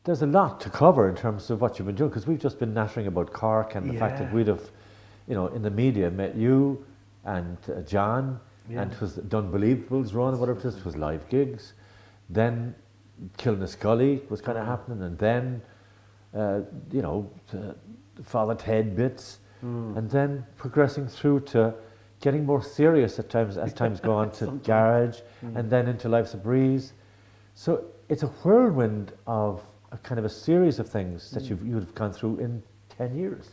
there's a lot to cover in terms of what you've been doing, because we've just been nattering about Cork and the fact that we'd have, in the media met you and John, and it was done Believables run, whatever it is, it was live gigs. Then Killinascully was kind of happening, and then, the Father Ted bits, and then progressing through to getting more serious at times as times go on to Garage, and then into Life's a Breeze. So it's a whirlwind of a kind of a series of things that you've gone through in 10 years.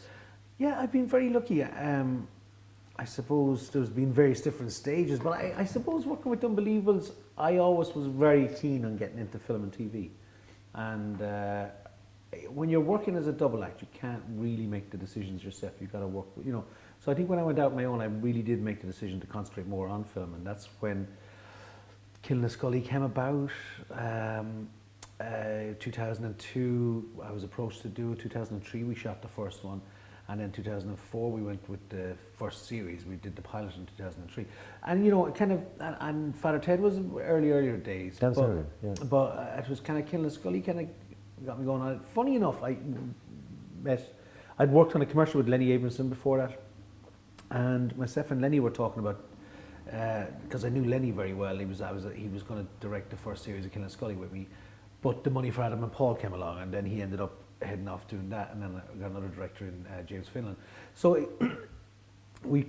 Yeah, I've been very lucky. I suppose there's been various different stages, but I suppose working with Unbelievables, I always was very keen on getting into film and TV. And when you're working as a double act, you can't really make the decisions yourself. You've got to work with, So I think when I went out on my own, I really did make the decision to concentrate more on film, and that's when Killinascully came about. 2002, I was approached to do it. 2003, we shot the first one. And then 2004, we went with the first series. We did the pilot in 2003. And, and Father Ted was earlier days. That's earlier, yeah. But it was kind of Killinascully kind of got me going on it. Funny enough, I'd worked on a commercial with Lenny Abrahamson before that. And myself and Lenny were talking about, because I knew Lenny very well, he was going to direct the first series of Killinascully with me. But the money for Adam and Paul came along, and then he ended up heading off doing that, and then I got another director in James Finland. So I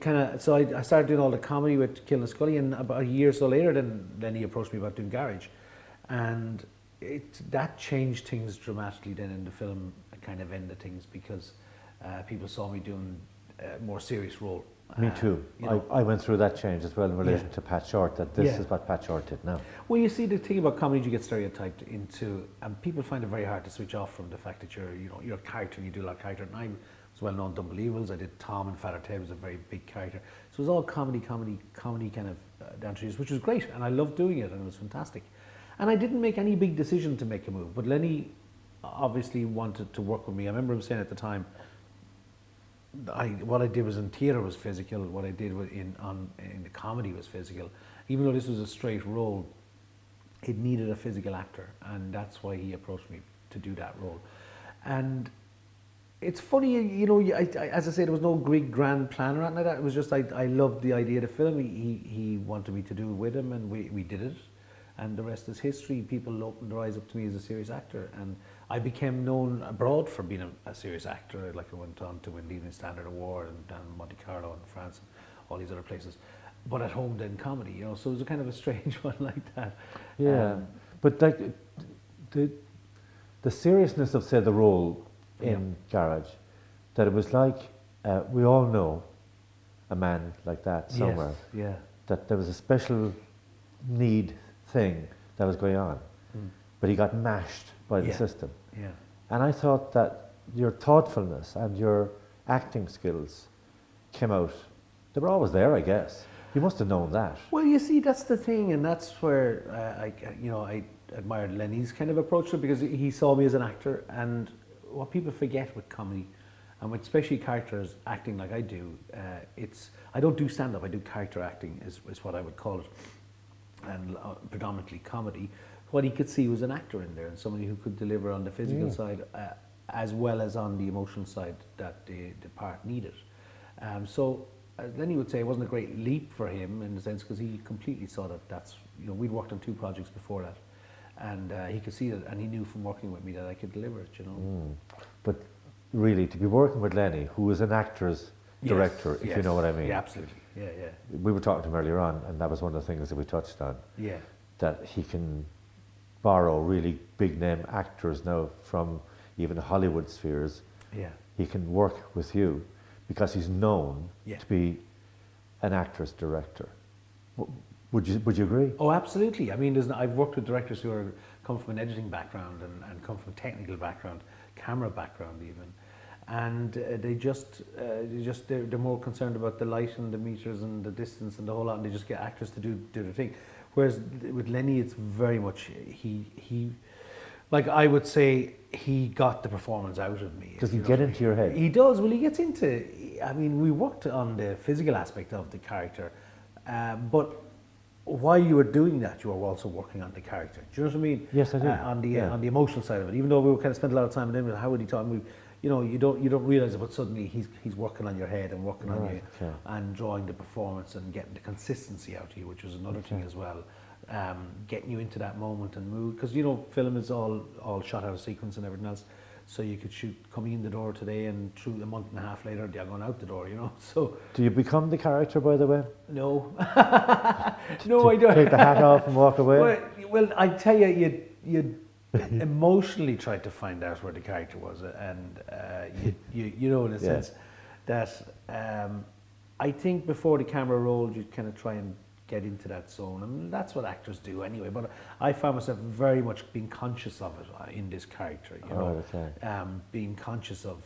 started doing all the comedy with Killinascully, and about a year or so later, then he approached me about doing Garage, and that changed things dramatically. Then in the film, kind of ended things because people saw me doing a more serious role. Me too. I went through that change as well in relation to Pat Shortt, that this is what Pat Shortt did now. Well, you see, the thing about comedy, you get stereotyped into, and people find it very hard to switch off from the fact that you're a character and you do a lot of character. And I was well known in Unbelievables. I did Tom and Father Ted was a very big character. So it was all comedy kind of down to which was great, and I loved doing it, and it was fantastic. And I didn't make any big decision to make a move, but Lenny obviously wanted to work with me. I remember him saying at the time, what I did was in theatre was physical. What I did in the comedy was physical. Even though this was a straight role, it needed a physical actor, and that's why he approached me to do that role. And it's funny, as I say, there was no big grand plan or anything like that. It was just I loved the idea of the film. He wanted me to do it with him, and we did it. And the rest is history. People opened their eyes up to me as a serious actor, and I became known abroad for being a serious actor. Like I went on to win the Evening Standard Award and down in Monte Carlo and France and all these other places. But at home then comedy, so it was a kind of a strange one like that. Yeah, but like the seriousness of, say, the role in Garage, that it was like, we all know a man like that somewhere. Yes, that there was a special need thing that was going on, but he got mashed by the system. Yeah. And I thought that your thoughtfulness and your acting skills came out. They were always there, I guess. You must have known that. Well, you see, that's the thing, and that's where I admired Lenny's kind of approach to it, because he saw me as an actor. And what people forget with comedy, and with especially characters acting like I do, I don't do stand-up. I do character acting, is what I would call it, and predominantly comedy. What he could see was an actor in there, and somebody who could deliver on the physical side as well as on the emotional side that the part needed. So as Lenny would say, it wasn't a great leap for him in the sense, because he completely saw that's, we'd worked on 2 projects before that, and he could see that, and he knew from working with me that I could deliver it, But really, to be working with Lenny, who is an actor's director, if you know what I mean. Yeah, absolutely. Yeah. We were talking to him earlier on, and that was one of the things that we touched on. Yeah. That he can borrow really big name actors now from even Hollywood spheres. Yeah. He can work with you because he's known to be an actor's director. Would you agree? Oh, absolutely. I mean, I've worked with directors who come from an editing background and come from a technical background, camera background even. And they're more concerned about the light and the meters and the distance and the whole lot, and they just get actors to do their thing. Whereas with Lenny, it's very much he like I would say, he got the performance out of me. Does he get into your head? He does. Well, he gets into. I mean, we worked on the physical aspect of the character, but while you were doing that, you were also working on the character. Do you know what I mean? Yes, I do. On the Yeah. on the emotional side of it, even though we kind of spent a lot of time on him, how would he talk? You don't realize it, but suddenly he's working on your head and working on you, Okay. and drawing the performance and getting the consistency out of you, which was another thing as well. Getting you into that moment and mood, because film is all shot out of sequence and everything else. So you could shoot coming in the door today, and through a month and a half later, they're going out the door. So Do you become the character, by the way? no, no, I don't. Take the hat off and walk away? Well, I tell you, you'd emotionally tried to find out where the character was, and in a sense that I think before the camera rolled, you'd kind of try and get into that zone, and that's what actors do anyway. But I found myself very much being conscious of it in this character. Being conscious of,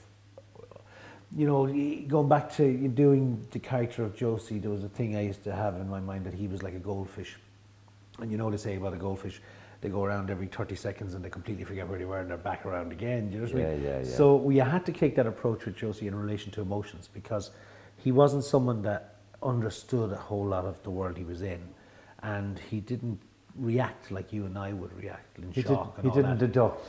going back to doing the character of Josie. There was a thing I used to have in my mind that he was like a goldfish, and they say about a goldfish, they go around every 30 seconds and they completely forget where they were and they're back around again. Do you know what I mean? Yeah. So we had to take that approach with Josie in relation to emotions, because he wasn't someone that understood a whole lot of the world he was in, and he didn't react like you and I would react in shock. He didn't deduct.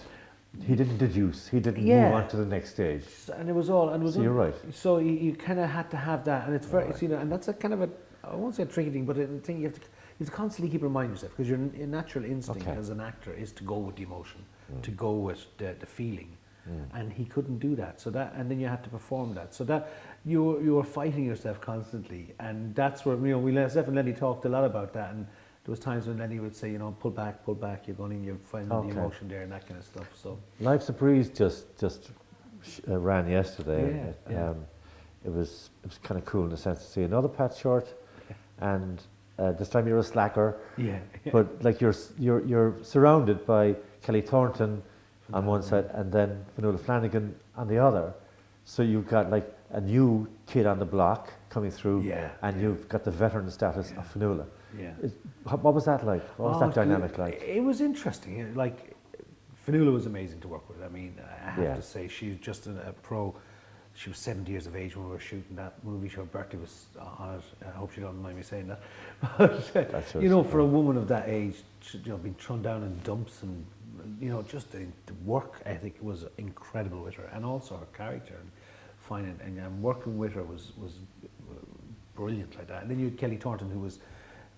He didn't deduce. He didn't move on to the next stage. And it was all. And it was. So you're right. So you kind of had to have that, and it's very. Right. And that's a kind of I won't say a tricky thing, but a thing you have to constantly keep reminding yourself, because your natural instinct as an actor is to go with the emotion, to go with the feeling. And he couldn't do that. And then you had to perform that. So that you were fighting yourself constantly, and that's where Steph and Lenny talked a lot about that. And there was times when Lenny would say, pull back, you're going in, you're finding the emotion there and that kind of stuff. So Life's a Breeze just ran yesterday. It was kind of cool in the sense to see another Pat Shortt, and this time you're a slacker. Yeah. But like you're surrounded by Kelly Thornton on one side, and then Fionnuala Flanagan on the other. So you've got like a new kid on the block coming through, and you've got the veteran status of Fionnuala. Yeah. What was that like? What was that dynamic like? It was interesting. Like, Fionnuala was amazing to work with. I mean, I have to say, she's just a pro. She was 70 years of age when we were shooting that movie. Her birthday was on it. I hope she don't mind me saying that. But, for a woman of that age, being thrown down in dumps and, just the work ethic was incredible with her, and also her character, and working with her was brilliant like that. And then you had Kelly Thornton, who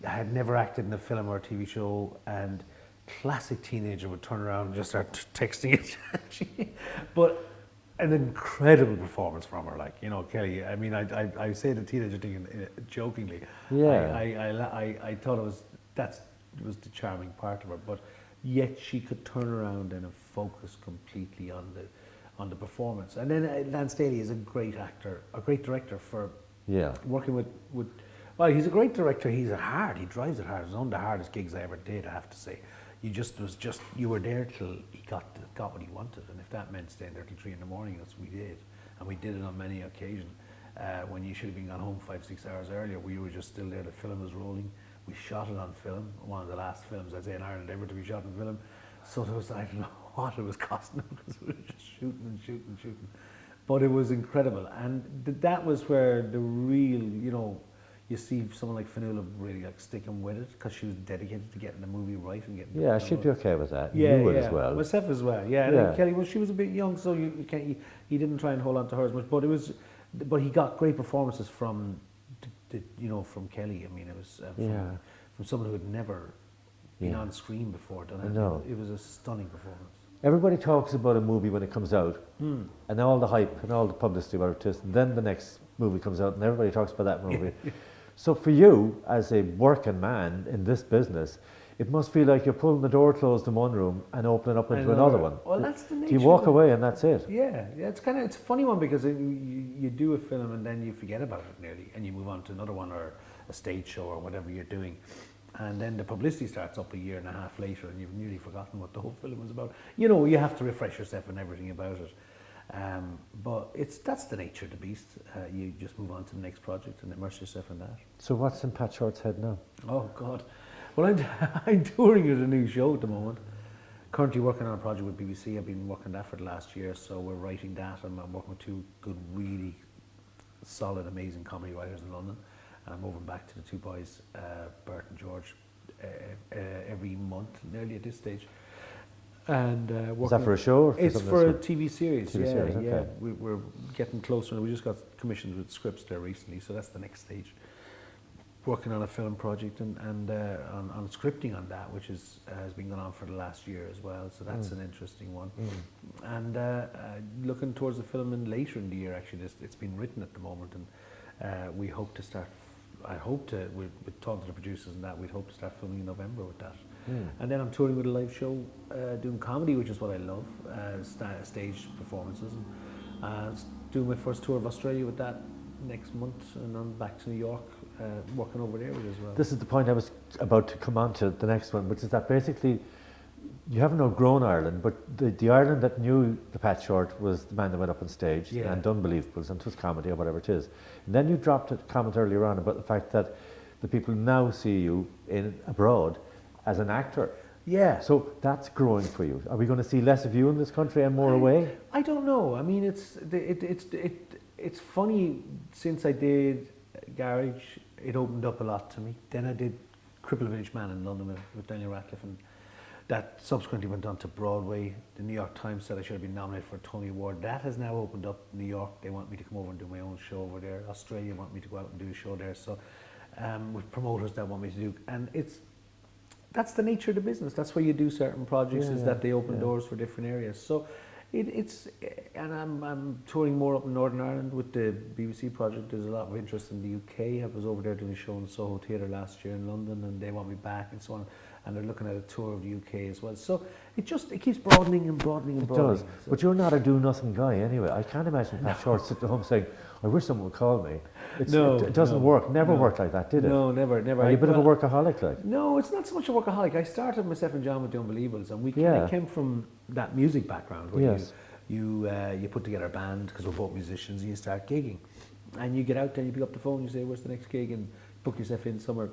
had never acted in a film or a TV show, and classic teenager would turn around and just start texting it. But an incredible performance from her, Kelly. I mean, I say the teenager thing jokingly. Yeah. I thought it was the charming part of her, but yet she could turn around and focus completely on the performance. And then Lance Daly is a great actor, a great director for working with. Well, he's a great director. He drives it hard. It was one of the hardest gigs I ever did, I have to say. You were there till he got what he wanted, and if that meant staying there till 3 a.m, that's what we did, and we did it on many occasions. When you should have been gone home 5-6 hours earlier, we were just still there. The film was rolling. We shot it on film. One of the last films, I'd say, in Ireland ever to be shot on film. So there was, I don't know what it was costing them, because we were just shooting. But it was incredible, and that was where the real, you see someone like Fionnuala really sticking with it, because she was dedicated to getting the movie right and getting. Yeah, she'd be okay with that. You would as well. Myself as well. Yeah. And Kelly, well, she was a bit young, so he didn't try and hold on to her as much. But he got great performances from from Kelly. I mean, it was from someone who had never been on screen before. It was a stunning performance. Everybody talks about a movie when it comes out, and all the hype and all the publicity about it, and then the next movie comes out and everybody talks about that movie. So for you, as a working man in this business, it must feel like you're pulling the door closed in one room and opening up into another one. Well, that's the nature. Do you walk away and that's it? Yeah. It's a funny one, because you do a film and then you forget about it nearly, and you move on to another one or a stage show or whatever you're doing. And then the publicity starts up a year and a half later, and you've nearly forgotten what the whole film was about. You have to refresh yourself and everything about it. But that's the nature of the beast. You just move on to the next project and immerse yourself in that. So what's in Pat Shortt's head now? Oh God! Well, I'm touring with a new show at the moment. Currently working on a project with BBC. I've been working that for the last year, so we're writing that, and I'm working with two good, really solid, amazing comedy writers in London. And I'm moving back to the two boys, Bert and George, every month, nearly at this stage. And Is that for a show? Or for it's something for a else? TV series. TV yeah, series, yeah. okay. We're getting closer, and we just got commissioned with scripts there recently, so that's the next stage. Working on a film project and on scripting on that, which has been going on for the last year as well. So that's an interesting one. And looking towards the film later in the year. Actually, it's been written at the moment, and we hope to start. We've talked to the producers and that we'd hope to start filming in November with that. And then I'm touring with a live show, doing comedy, which is what I love, stage performances. And doing my first tour of Australia with that next month, and I'm back to New York, working over there with it as well. This is the point I was about to come on to, the next one, which is that basically you haven't outgrown Ireland, but the Ireland that knew the Pat Shortt was the man that went up on stage and done Unbelievables and it was comedy or whatever it is. And then you dropped a comment earlier on about the fact that the people now see you abroad as an actor. Yeah. So that's growing for you. Are we going to see less of you in this country and more away? I don't know. I mean, it's funny, since I did Garage, it opened up a lot to me. Then I did Cripple Village Man in London with Daniel Radcliffe, and that subsequently went on to Broadway. The New York Times said I should have been nominated for a Tony Award. That has now opened up New York. They want me to come over and do my own show over there. Australia want me to go out and do a show there. So with promoters that want me to do, and that's the nature of the business. That's why you do certain projects, is that they open doors for different areas. So and I'm touring more up in Northern Ireland with the BBC project. There's a lot of interest in the UK. I was over there doing a show in Soho Theatre last year in London, and they want me back and so on. And they're looking at a tour of the UK as well. So it keeps broadening and broadening and broadening. It does. So. But you're not a do-nothing guy anyway. I can't imagine Pat Shortt sitting at home saying, I wish someone would call me. It doesn't work. Never worked like that, did it? No, never. Are you a bit of a workaholic, like? No, it's not so much a workaholic. I started myself and John with the Unbelievables, and we kind of came from that music background where you put together a band, because we're both musicians, and you start gigging. And you get out there, you pick up the phone, you say, where's the next gig, and book yourself in somewhere.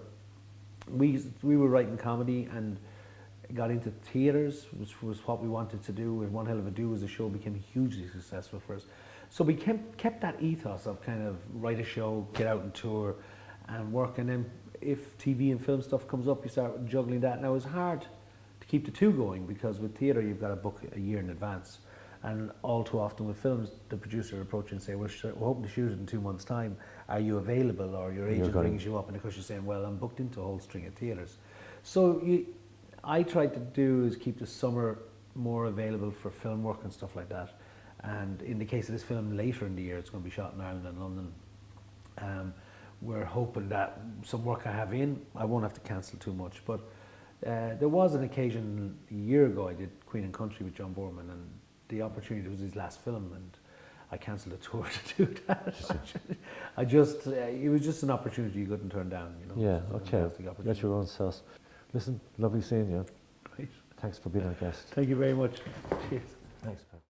We were writing comedy and got into theatres, which was what we wanted to do. We had one hell of a do as the show became hugely successful for us. So we kept that ethos of kind of write a show, get out and tour and work. And then if TV and film stuff comes up, you start juggling that. Now it's hard to keep the two going, because with theatre you've got to book a year in advance. And all too often with films, the producer will approach you and say, we're hoping to shoot it in 2 months' time. Are you available? Or your agent rings you up, and of course you're saying, well, I'm booked into a whole string of theatres. So I tried to do is keep the summer more available for film work and stuff like that. And in the case of this film, later in the year, it's going to be shot in Ireland and London. We're hoping that some work I have in, I won't have to cancel too much. But there was an occasion a year ago, I did Queen and Country with John Boorman, and the opportunity was his last film, and I cancelled a tour to do that. It was just an opportunity you couldn't turn down, you know. Yeah, okay. Get your own sauce. Listen, lovely seeing you. Great. Thanks for being our guest. Thank you very much. Cheers. Thanks, Pat.